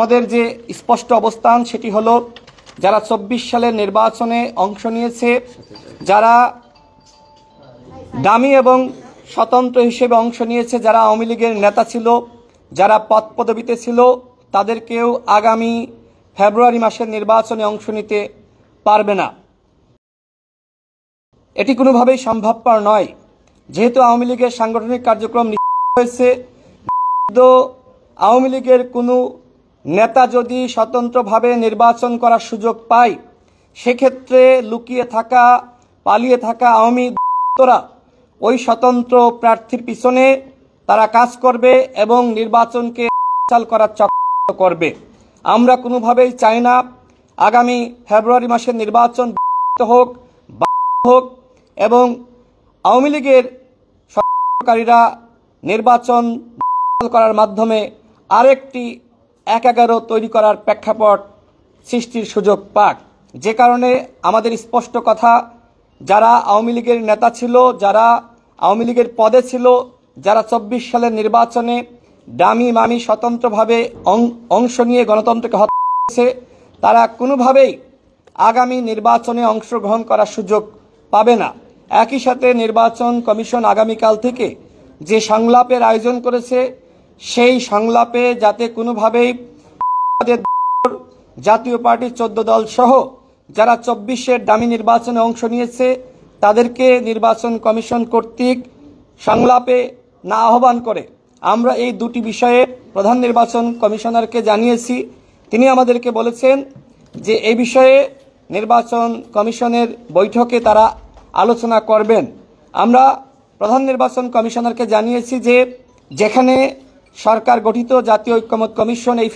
আমাদের যে স্পষ্ট অবস্থান সেটি হলো, যারা 24 সালের নির্বাচনে অংশ নিয়েছে, যারা ডামি এবং স্বতন্ত্র হিসেবে অংশ নিয়েছে, যারা আওয়ামী লীগের নেতা ছিল, যারা পদ পদবিতে ছিল, তাদেরকেও আগামী ফেব্রুয়ারি মাসের নির্বাচনে অংশ নিতে পারবে না। এটি কোনোভাবেই সম্ভবপর নয়। যেহেতু আওয়ামী লীগের সাংগঠনিক কার্যক্রম নিষিদ্ধ হয়েছে, আওয়ামী লীগের কোনো নেতা যদি স্বতন্ত্রভাবে নির্বাচন করার সুযোগ পায়, সেক্ষেত্রে লুকিয়ে থাকা, পালিয়ে থাকা আওয়ামী দলরা ওই স্বতন্ত্র প্রার্থীর পিছনে তারা কাজ করবে এবং নির্বাচনকে বানচাল করার চক্রান্ত করবে। আমরা কোনোভাবেই চাই না আগামী ফেব্রুয়ারি মাসের নির্বাচন হোক এবং আওয়ামী লীগের সরকারীরা নির্বাচন করার মাধ্যমে আরেকটি ১-১১ তৈরি করার প্রেক্ষাপট সৃষ্টির সুযোগ পাক। যে কারণে আমাদের স্পষ্ট কথা, যারা আওয়ামী লীগের নেতা ছিল, যারা আওয়ামী লীগের পদে ছিল, যারা 24 সালের নির্বাচনে ডামি মামি স্বতন্ত্রভাবে অংশ নিয়ে গণতন্ত্রকে হত্যা করেছে, তারা কোনোভাবেই আগামী নির্বাচনে অংশগ্রহণ করার সুযোগ পাবে না। একই সাথে নির্বাচন কমিশন আগামীকাল থেকে যে সংলাপের আয়োজন করেছে, সেই সংলাপে যাতে কোনোভাবেই জাতীয় পার্টির 14 দল সহ যারা 24-এর ডামি নির্বাচনে অংশ নিয়েছে, তাদেরকে নির্বাচন কমিশন কর্তৃক সংলাপে না আহ্বান করে আমরা এই দুটি বিষয়ে প্রধান নির্বাচন কমিশনারকে জানিয়েছি। তিনি আমাদেরকে বলেছেন যে এই বিষয়ে নির্বাচন কমিশনের বৈঠকে তারা আলোচনা করবেন। আমরা প্রধান নির্বাচন কমিশনারকে জানিয়েছি যে যেখানে সরকার গঠিত জাতীয় ঐক্যমত কমিশন এই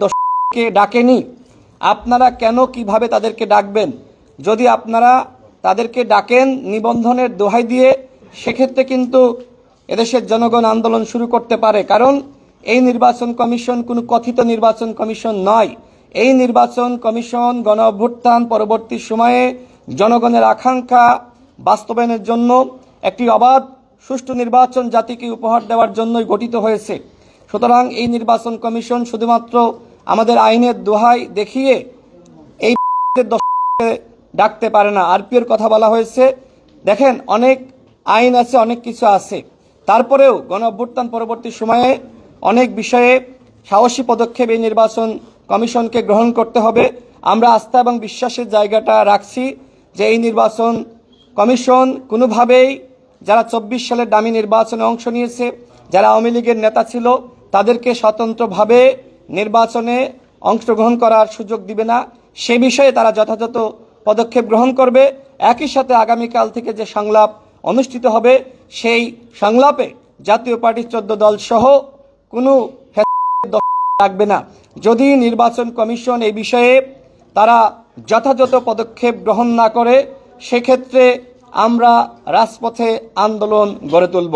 দোষকে ডাকেনি, আপনারা কেন কিভাবে তাদেরকে ডাকবেন? যদি আপনারা তাদেরকে ডাকেন নিবন্ধনের দোহাই দিয়ে, সেক্ষেত্রে কিন্তু এদেশের জনগণ আন্দোলন শুরু করতে পারে। কারণ এই নির্বাচন কমিশন কোনো কথিত নির্বাচন কমিশন নয়। এই নির্বাচন কমিশন গণ অভ্যুত্থান পরবর্তী সময়ে জনগণের আকাঙ্ক্ষা বাস্তবায়নের জন্য একটি অবাধ সুষ্ঠু নির্বাচন জাতিকে উপহার দেওয়ার জন্যই গঠিত হয়েছে। সুতরাং এই নির্বাচন কমিশন শুধুমাত্র আমাদের আইনের দোহাই দেখিয়ে এই ডাকতে পারে না। আরপিওর কথা বলা হয়েছে, দেখেন অনেক আইন আছে, অনেক কিছু আছে, তারপরেও গণ অভ্যুত্থান পরবর্তী সময়ে অনেক বিষয়ে সাহসী পদক্ষেপ এই নির্বাচন কমিশনকে গ্রহণ করতে হবে। আমরা আস্থা এবং বিশ্বাসের জায়গাটা রাখছি যে এই নির্বাচন কমিশন কোনোভাবেই যারা 24 সালের ডামি নির্বাচনে অংশ নিয়েছে, যারা আওয়ামী লীগের নেতা ছিল, তাদেরকে স্বতন্ত্রভাবে নির্বাচনে অংশগ্রহণ করার সুযোগ দিবে না। সে বিষয়ে তারা যথাযথ পদক্ষেপ গ্রহণ করবে। একই সাথে আগামীকাল থেকে যে সংলাপ অনুষ্ঠিত হবে, সেই সংলাপে জাতীয় পার্টির 14 দল সহ কোনো রাখবে না। যদি নির্বাচন কমিশন এই বিষয়ে তারা যথাযথ পদক্ষেপ গ্রহণ না করে, সেক্ষেত্রে আমরা রাজপথে আন্দোলন গড়ে তুলব।